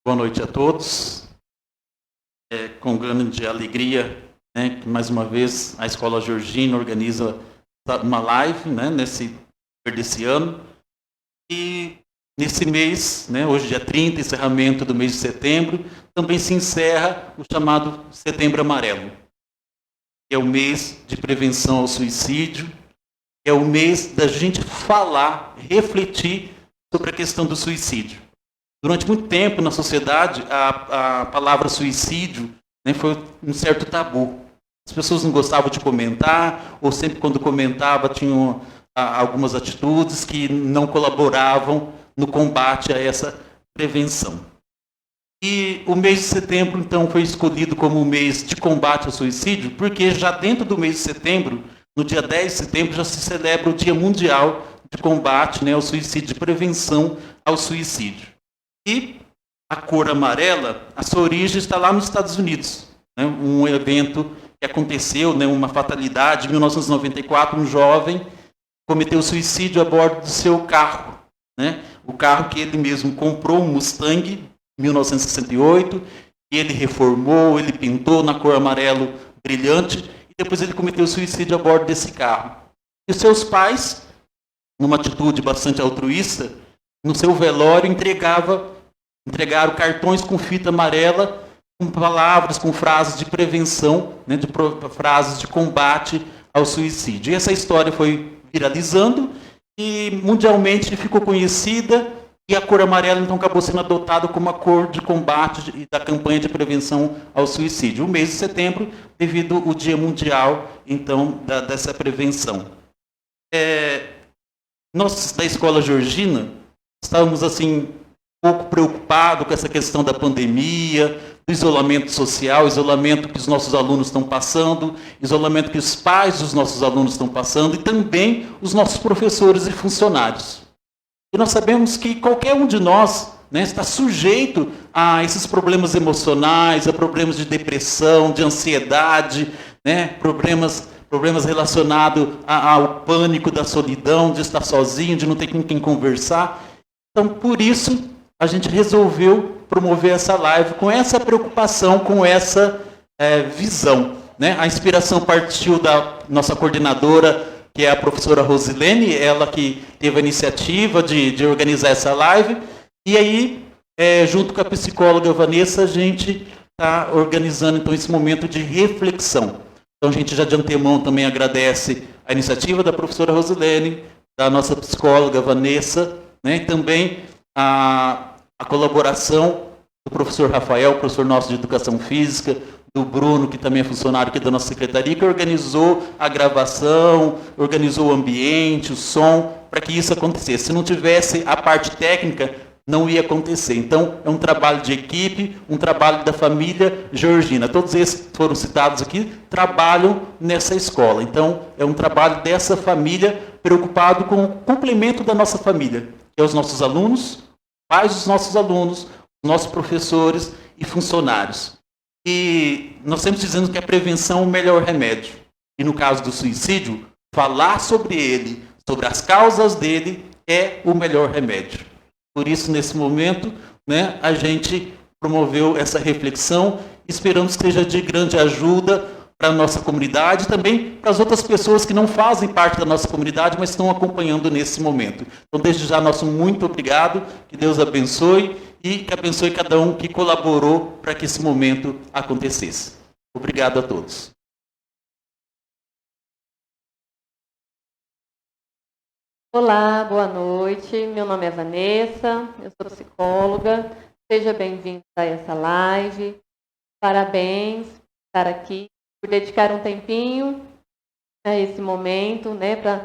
Boa noite a todos. Com grande alegria, né, que mais uma vez a Escola Georgina organiza uma live, né, desse ano. E nesse mês, né, hoje dia 30, encerramento do mês de setembro, também se encerra o chamado Setembro Amarelo, que é o mês de prevenção ao suicídio, é o mês da gente falar, refletir sobre a questão do suicídio. Durante muito tempo na sociedade, a palavra suicídio, né, foi um certo tabu. As pessoas não gostavam de comentar, ou sempre quando comentava tinham algumas atitudes que não colaboravam no combate a essa prevenção. E o mês de setembro, então, foi escolhido como o mês de combate ao suicídio, porque já dentro do mês de setembro, no dia 10 de setembro, já se celebra o Dia Mundial de Combate, né, ao Suicídio, de Prevenção ao Suicídio. E a cor amarela, a sua origem está lá nos Estados Unidos. Né, um evento que aconteceu, né, uma fatalidade, em 1994, um jovem cometeu suicídio a bordo do seu carro. Né, o carro que ele mesmo comprou, um Mustang, 1968, e ele reformou, ele pintou na cor amarelo brilhante, e depois ele cometeu suicídio a bordo desse carro. E seus pais, numa atitude bastante altruísta, no seu velório entregaram cartões com fita amarela, com palavras, com frases de prevenção, né, frases de combate ao suicídio. E essa história foi viralizando e mundialmente ficou conhecida. E a cor amarela, então, acabou sendo adotada como a cor de combate da campanha de prevenção ao suicídio. O mês de setembro, devido ao Dia Mundial, então, dessa prevenção. Nós, da Escola Georgina, estávamos, assim, um pouco preocupados com essa questão da pandemia, do isolamento social, isolamento que os nossos alunos estão passando, isolamento que os pais dos nossos alunos estão passando, e também os nossos professores e funcionários. E nós sabemos que qualquer um de nós, né, está sujeito a esses problemas emocionais, a problemas de depressão, de ansiedade, né, problemas relacionados ao pânico da solidão, de estar sozinho, de não ter com quem conversar. Então, por isso, a gente resolveu promover essa live com essa preocupação, com essa visão. Né? A inspiração partiu da nossa coordenadora, que é a professora Rosilene, ela que teve a iniciativa de organizar essa live. E aí, junto com a psicóloga Vanessa, a gente está organizando, então, esse momento de reflexão. Então, a gente já de antemão também agradece a iniciativa da professora Rosilene, da nossa psicóloga Vanessa, né? E também a colaboração do professor Rafael, professor nosso de Educação Física, do Bruno, que também é funcionário aqui da nossa secretaria, que organizou a gravação, organizou o ambiente, o som, para que isso acontecesse. Se não tivesse a parte técnica, não ia acontecer. Então, é um trabalho de equipe, um trabalho da família Georgina. Todos esses que foram citados aqui trabalham nessa escola. Então, é um trabalho dessa família preocupado com o complemento da nossa família, que é os nossos alunos, pais dos nossos alunos, nossos professores e funcionários. E nós sempre dizemos que a prevenção é o melhor remédio. E no caso do suicídio, falar sobre ele, sobre as causas dele, é o melhor remédio. Por isso, nesse momento, né, a gente promoveu essa reflexão, esperamos que seja de grande ajuda para a nossa comunidade e também para as outras pessoas que não fazem parte da nossa comunidade, mas estão acompanhando nesse momento. Então, desde já, nosso muito obrigado, que Deus abençoe e que abençoe cada um que colaborou para que esse momento acontecesse. Obrigado a todos. Olá, boa noite. Meu nome é Vanessa, eu sou psicóloga. Seja bem-vindo a essa live. Parabéns por estar aqui, por dedicar um tempinho a esse momento, né, para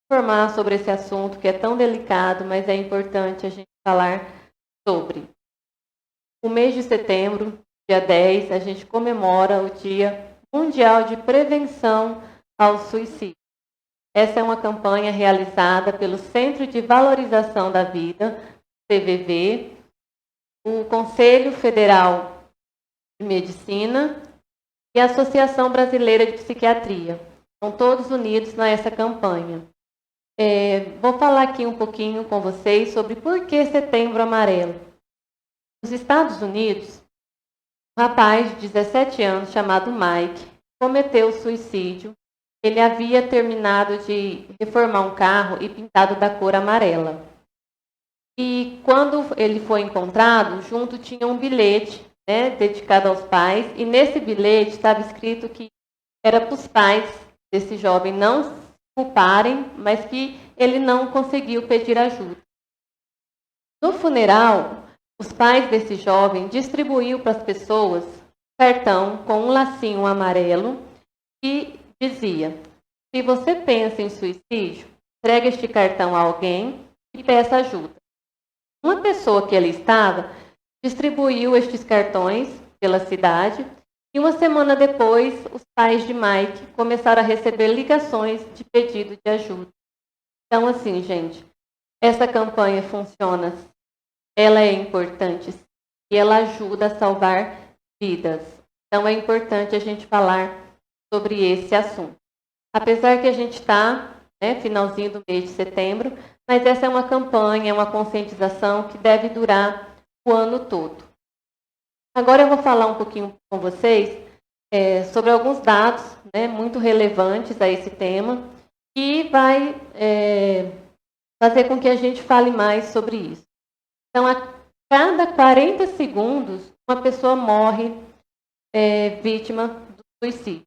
informar sobre esse assunto que é tão delicado, mas é importante a gente falar sobre. O mês de setembro, dia 10, a gente comemora o Dia Mundial de Prevenção ao Suicídio. Essa é uma campanha realizada pelo Centro de Valorização da Vida, CVV, o Conselho Federal de Medicina e a Associação Brasileira de Psiquiatria. Estão todos unidos nessa campanha. Vou falar aqui um pouquinho com vocês sobre por que Setembro Amarelo. Nos Estados Unidos, um rapaz de 17 anos chamado Mike cometeu suicídio. Ele havia terminado de reformar um carro e pintado da cor amarela. E quando ele foi encontrado, junto tinha um bilhete, né, dedicado aos pais, e nesse bilhete estava escrito que era para os pais desse jovem não se culparem, mas que ele não conseguiu pedir ajuda. No funeral, os pais desse jovem distribuíram para as pessoas um cartão com um lacinho amarelo que dizia: se você pensa em suicídio, entregue este cartão a alguém e peça ajuda. Uma pessoa que ali estava distribuiu estes cartões pela cidade e uma semana depois os pais de Mike começaram a receber ligações de pedido de ajuda. Então, assim, gente, essa campanha funciona, ela é importante e ela ajuda a salvar vidas. Então, é importante a gente falar sobre esse assunto. Apesar que a gente está, né, finalzinho do mês de setembro, mas essa é uma campanha, é uma conscientização que deve durar o ano todo. Agora eu vou falar um pouquinho com vocês sobre alguns dados, né, muito relevantes a esse tema e vai fazer com que a gente fale mais sobre isso. Então, a cada 40 segundos, uma pessoa morre vítima do suicídio.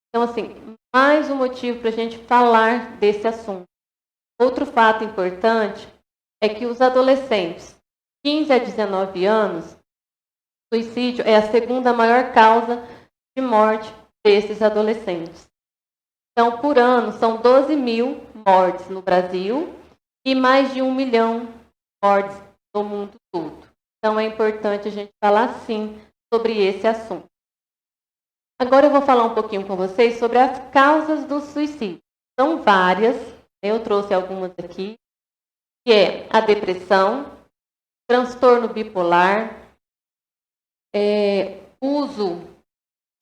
Então, assim, mais um motivo para a gente falar desse assunto. Outro fato importante é que os adolescentes, 15 a 19 anos, suicídio é a segunda maior causa de morte desses adolescentes. Então, por ano, são 12 mil mortes no Brasil e mais de 1 milhão de mortes no mundo todo. Então, é importante a gente falar, sim, sobre esse assunto. Agora eu vou falar um pouquinho com vocês sobre as causas do suicídio. São várias, eu trouxe algumas aqui, que é a depressão, transtorno bipolar, uso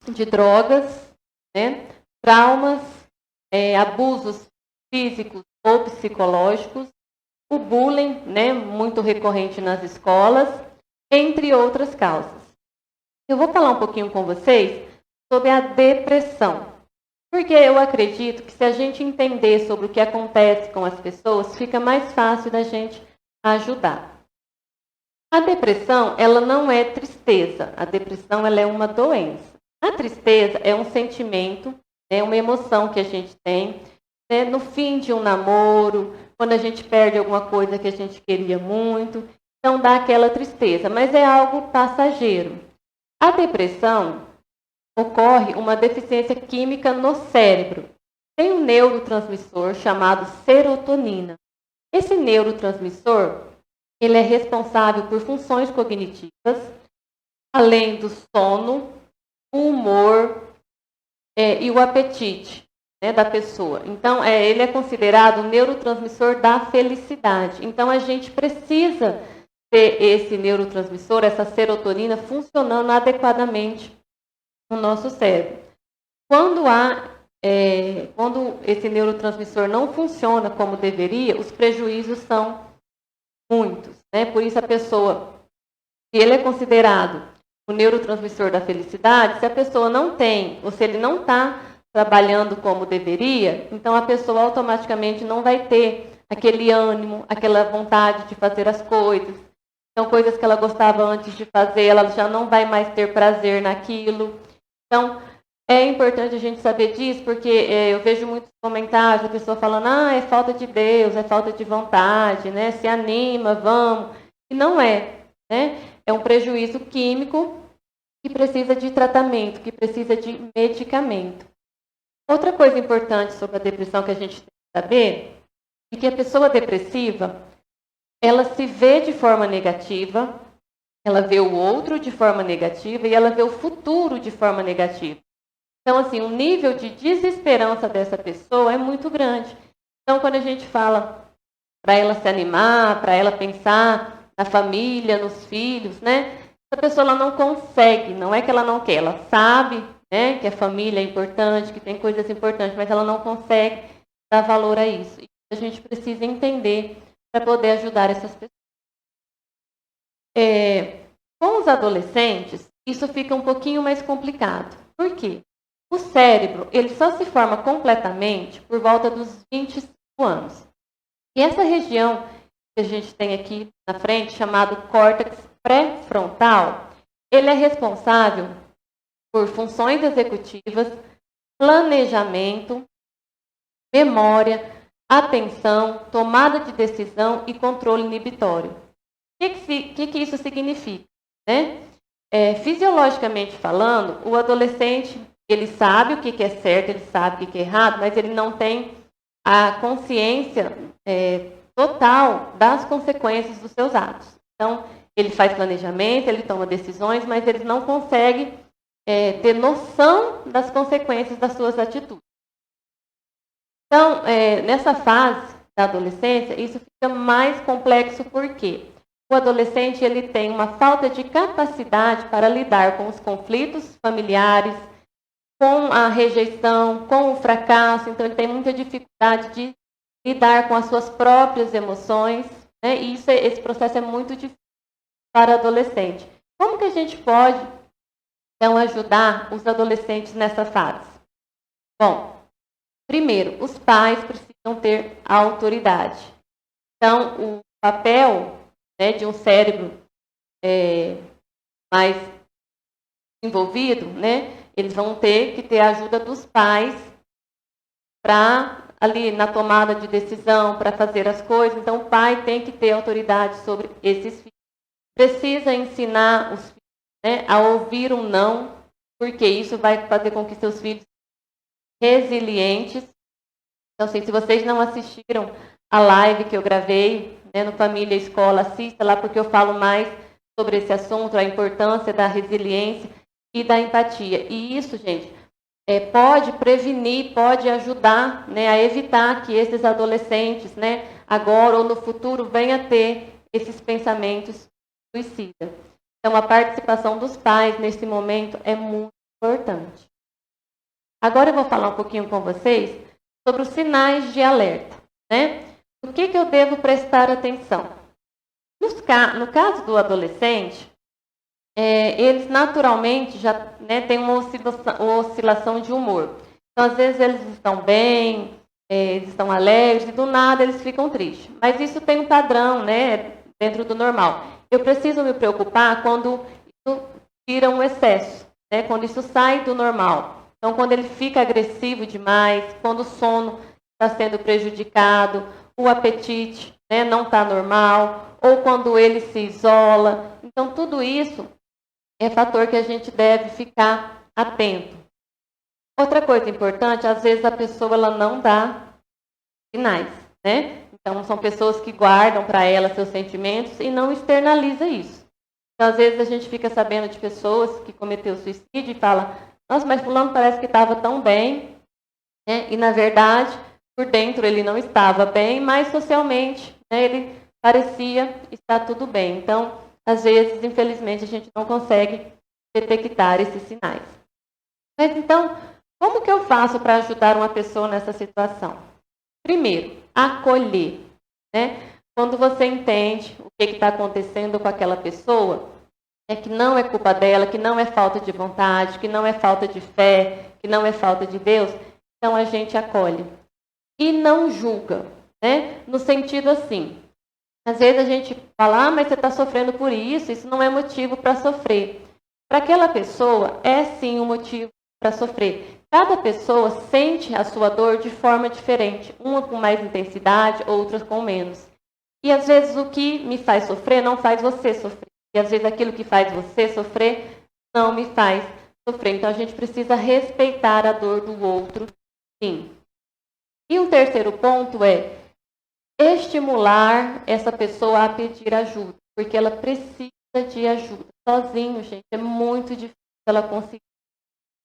de drogas, né, traumas, abusos físicos ou psicológicos, o bullying, né, muito recorrente nas escolas, entre outras causas. Eu vou falar um pouquinho com vocês sobre a depressão. Porque eu acredito que se a gente entender sobre o que acontece com as pessoas, fica mais fácil da gente ajudar. A depressão, ela não é tristeza. A depressão, ela é uma doença. A tristeza é um sentimento, é uma emoção que a gente tem, né, no fim de um namoro, quando a gente perde alguma coisa que a gente queria muito. Então, dá aquela tristeza, mas é algo passageiro. A depressão ocorre uma deficiência química no cérebro. Tem um neurotransmissor chamado serotonina. Esse neurotransmissor, ele é responsável por funções cognitivas, além do sono, o humor e o apetite, né, da pessoa. Então, ele é considerado o neurotransmissor da felicidade. Então, a gente precisa ter esse neurotransmissor, essa serotonina, funcionando adequadamente no nosso cérebro. Quando esse neurotransmissor não funciona como deveria, os prejuízos são muitos, né? Por isso a pessoa, se ele é considerado o neurotransmissor da felicidade, se a pessoa não tem, ou se ele não está trabalhando como deveria, então a pessoa automaticamente não vai ter aquele ânimo, aquela vontade de fazer as coisas. Então, coisas que ela gostava antes de fazer, ela já não vai mais ter prazer naquilo. Então, é importante a gente saber disso, porque eu vejo muitos comentários, a pessoa falando, é falta de Deus, é falta de vontade, né? Se anima, vamos. E não é, né? É um prejuízo químico que precisa de tratamento, que precisa de medicamento. Outra coisa importante sobre a depressão que a gente tem que saber é que a pessoa depressiva, ela se vê de forma negativa, ela vê o outro de forma negativa e ela vê o futuro de forma negativa. Então, assim, o nível de desesperança dessa pessoa é muito grande. Então, quando a gente fala para ela se animar, para ela pensar na família, nos filhos, né? Essa pessoa ela não consegue, não é que ela não quer, ela sabe, né, que a família é importante, que tem coisas importantes, mas ela não consegue dar valor a isso. E a gente precisa entender para poder ajudar essas pessoas. Com os adolescentes, isso fica um pouquinho mais complicado. Por quê? O cérebro, ele só se forma completamente por volta dos 25 anos. E essa região que a gente tem aqui na frente, chamado córtex pré-frontal, ele é responsável por funções executivas, planejamento, memória, atenção, tomada de decisão e controle inibitório. O que isso significa? Né? Fisiologicamente falando, o adolescente ele sabe o que é certo, ele sabe o que é errado, mas ele não tem a consciência total das consequências dos seus atos. Então, ele faz planejamento, ele toma decisões, mas ele não consegue ter noção das consequências das suas atitudes. Então, nessa fase da adolescência, isso fica mais complexo porque o adolescente ele tem uma falta de capacidade para lidar com os conflitos familiares, com a rejeição, com o fracasso. Então, ele tem muita dificuldade de lidar com as suas próprias emoções, né? E esse processo é muito difícil para o adolescente. Como que a gente pode, então, ajudar os adolescentes nessa fase? Bom, primeiro, os pais precisam ter autoridade. Então, o papel, né, de um cérebro mais envolvido, né, eles vão ter que ter a ajuda dos pais para ali na tomada de decisão, para fazer as coisas. Então, o pai tem que ter autoridade sobre esses filhos. Precisa ensinar os filhos, né, a ouvir um não, porque isso vai fazer com que seus filhos resilientes. Então, assim, se vocês não assistiram a live que eu gravei, né, no Família Escola, assista lá, porque eu falo mais sobre esse assunto, a importância da resiliência e da empatia. E isso, gente, pode prevenir, pode ajudar, né, a evitar que esses adolescentes, né, agora ou no futuro, venham a ter esses pensamentos suicidas. Então, a participação dos pais nesse momento é muito importante. Agora eu vou falar um pouquinho com vocês sobre os sinais de alerta, né? O que eu devo prestar atenção? No caso do adolescente, eles naturalmente já, né, têm uma oscilação de humor. Então, às vezes, eles estão bem, eles estão alegres, e do nada eles ficam tristes. Mas isso tem um padrão, né, dentro do normal. Eu preciso me preocupar quando isso tira um excesso, né, quando isso sai do normal. Então, quando ele fica agressivo demais, quando o sono está sendo prejudicado, o apetite, né, não está normal, ou quando ele se isola. Então, tudo isso é fator que a gente deve ficar atento. Outra coisa importante, às vezes a pessoa ela não dá sinais, né? Então, são pessoas que guardam para ela seus sentimentos e não externaliza isso. Então, às vezes a gente fica sabendo de pessoas que cometeu suicídio e fala: nossa, mas fulano parece que estava tão bem, né? E na verdade, por dentro ele não estava bem, mas socialmente, né, ele parecia estar tudo bem. Então, às vezes, infelizmente, a gente não consegue detectar esses sinais. Mas então, como que eu faço para ajudar uma pessoa nessa situação? Primeiro, acolher, né? Quando você entende o que está acontecendo com aquela pessoa, que não é culpa dela, que não é falta de vontade, que não é falta de fé, que não é falta de Deus, então a gente acolhe. E não julga, né? No sentido assim, às vezes a gente fala: mas você está sofrendo por isso não é motivo para sofrer. Para aquela pessoa, é sim um motivo para sofrer. Cada pessoa sente a sua dor de forma diferente, uma com mais intensidade, outras com menos. E às vezes o que me faz sofrer não faz você sofrer. E às vezes aquilo que faz você sofrer não me faz sofrer. Então a gente precisa respeitar a dor do outro, sim. E um terceiro ponto é estimular essa pessoa a pedir ajuda, porque ela precisa de ajuda. Sozinho, gente, é muito difícil ela conseguir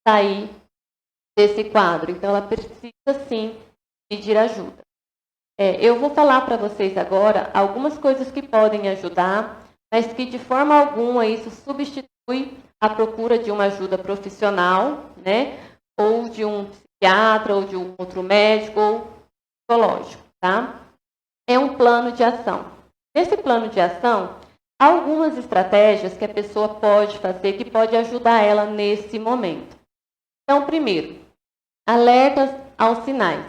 sair desse quadro. Então ela precisa sim pedir ajuda. Eu vou falar para vocês agora algumas coisas que podem ajudar, mas que de forma alguma isso substitui a procura de uma ajuda profissional, né? Ou de um psiquiatra, ou de um outro médico, ou psicológico, tá? É um plano de ação. Nesse plano de ação, algumas estratégias que a pessoa pode fazer, que pode ajudar ela nesse momento. Então, primeiro, alertas aos sinais.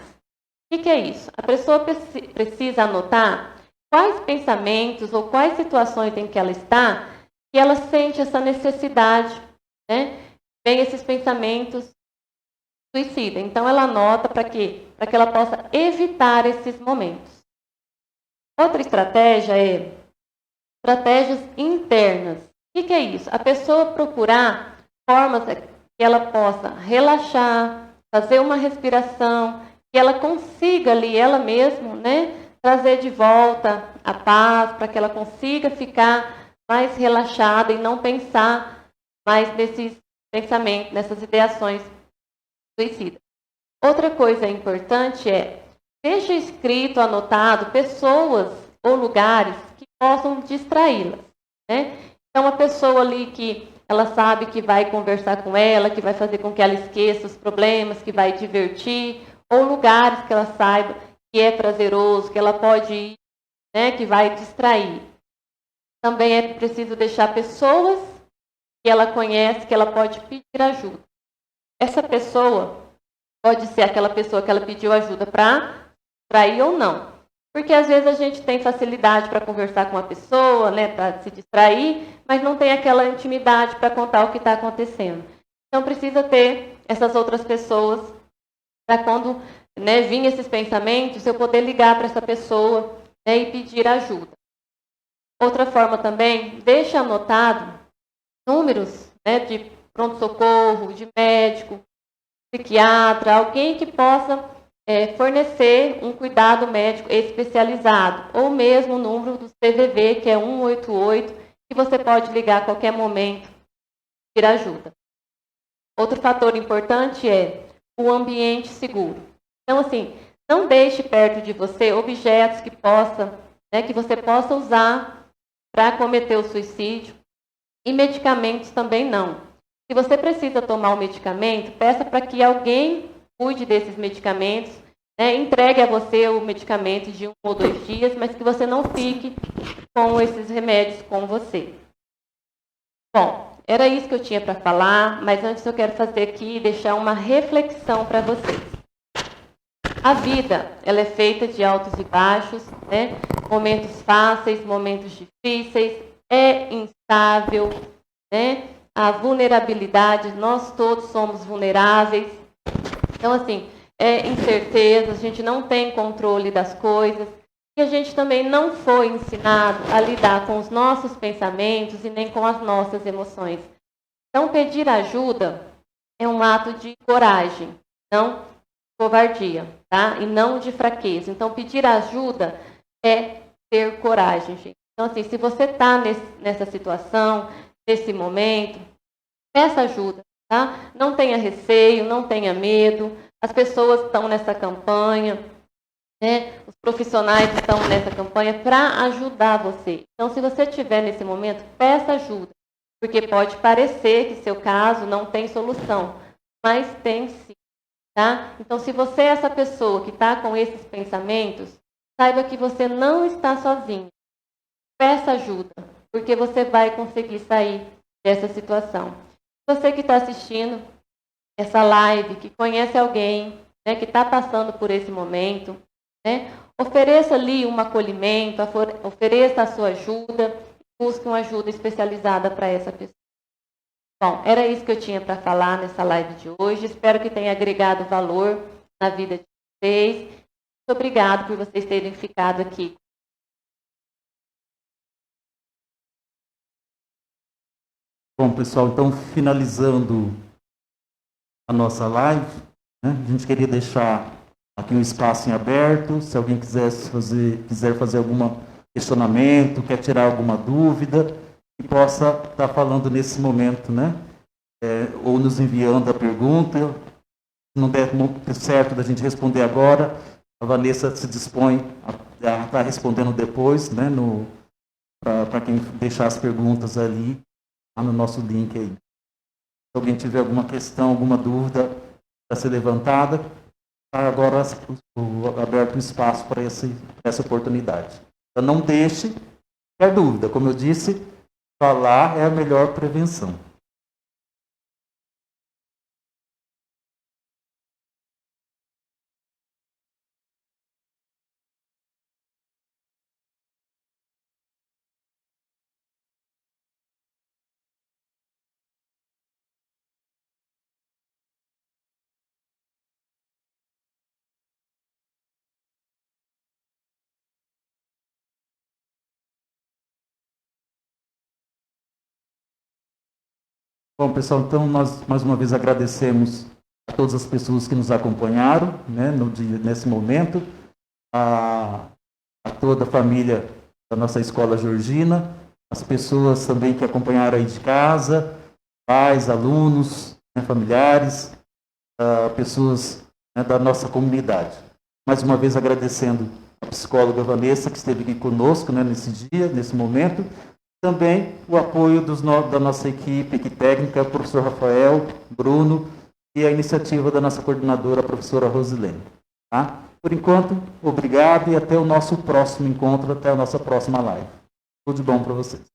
O que é isso? A pessoa precisa anotar quais pensamentos ou quais situações em que ela está, que ela sente essa necessidade, né? Vem esses pensamentos suicida. Então, ela anota para quê? Para que ela possa evitar esses momentos. Outra estratégia é estratégias internas. O que é isso? A pessoa procurar formas que ela possa relaxar, fazer uma respiração, que ela consiga ali, ela mesma, né, trazer de volta a paz, para que ela consiga ficar mais relaxada e não pensar mais nesses pensamentos, nessas ideações suicidas. Outra coisa importante é, deixa escrito, anotado, pessoas ou lugares que possam distraí-las, né? Então, a pessoa ali que ela sabe que vai conversar com ela, que vai fazer com que ela esqueça os problemas, que vai divertir, ou lugares que ela saiba que é prazeroso, que ela pode ir, né, que vai distrair. Também é preciso deixar pessoas que ela conhece, que ela pode pedir ajuda. Essa pessoa pode ser aquela pessoa que ela pediu ajuda para distrair ou não. Porque às vezes a gente tem facilidade para conversar com uma pessoa, né, para se distrair, mas não tem aquela intimidade para contar o que está acontecendo. Então precisa ter essas outras pessoas para quando, né, vir esses pensamentos, eu poder ligar para essa pessoa, né, e pedir ajuda. Outra forma também, deixa anotado números, né, de pronto-socorro, de médico, psiquiatra, alguém que possa fornecer um cuidado médico especializado, ou mesmo o número do CVV, que é 188, que você pode ligar a qualquer momento e pedir ajuda. Outro fator importante é o ambiente seguro. Então, assim, não deixe perto de você objetos que que você possa usar para cometer o suicídio, e medicamentos também não. Se você precisa tomar o medicamento, peça para que alguém cuide desses medicamentos, né, entregue a você o medicamento de 1 ou 2 dias, mas que você não fique com esses remédios com você. Bom, era isso que eu tinha para falar, mas antes eu quero fazer aqui, deixar uma reflexão para vocês. A vida, ela é feita de altos e baixos, né? Momentos fáceis, momentos difíceis, é instável, né? A vulnerabilidade, nós todos somos vulneráveis. Então, assim, é incerteza, a gente não tem controle das coisas. E a gente também não foi ensinado a lidar com os nossos pensamentos e nem com as nossas emoções. Então, pedir ajuda é um ato de coragem, não covardia, tá? E não de fraqueza. Então, pedir ajuda é ter coragem, gente. Então, assim, se você está nessa situação, nesse momento, peça ajuda, tá? Não tenha receio, não tenha medo. As pessoas estão nessa campanha, né? Os profissionais estão nessa campanha para ajudar você. Então, se você estiver nesse momento, peça ajuda, porque pode parecer que seu caso não tem solução, mas tem sim, tá? Então, se você é essa pessoa que está com esses pensamentos, saiba que você não está sozinho. Peça ajuda, porque você vai conseguir sair dessa situação. Você que está assistindo essa live, que conhece alguém, né, que está passando por esse momento, né, ofereça ali um acolhimento, ofereça a sua ajuda, busque uma ajuda especializada para essa pessoa. Bom, era isso que eu tinha para falar nessa live de hoje. Espero que tenha agregado valor na vida de vocês. Muito obrigada por vocês terem ficado aqui. Bom, pessoal, então finalizando a nossa live, né, a gente queria deixar aqui um espaço em aberto, se alguém quiser fazer algum questionamento, quer tirar alguma dúvida, que possa estar falando nesse momento, né? Ou nos enviando a pergunta. Se não der muito certo da gente responder agora, a Vanessa se dispõe a estar respondendo depois, né? Para quem deixar as perguntas ali, lá no nosso link aí. Se alguém tiver alguma questão, alguma dúvida para ser levantada, está agora aberto o espaço para essa oportunidade. Então, não deixe Qualquer dúvida, como eu disse, falar é a melhor prevenção. Bom, pessoal, então nós mais uma vez agradecemos a todas as pessoas que nos acompanharam, né, nesse momento, a toda a família da nossa Escola Georgina, as pessoas também que acompanharam aí de casa, pais, alunos, né, familiares, pessoas, né, da nossa comunidade. Mais uma vez agradecendo a psicóloga Vanessa, que esteve aqui conosco, né, nesse dia, nesse momento. Também o apoio da nossa equipe técnica, professor Rafael, Bruno, e a iniciativa da nossa coordenadora, a professora Rosilene. Tá? Por enquanto, obrigado e até o nosso próximo encontro, até a nossa próxima live. Tudo de bom para vocês.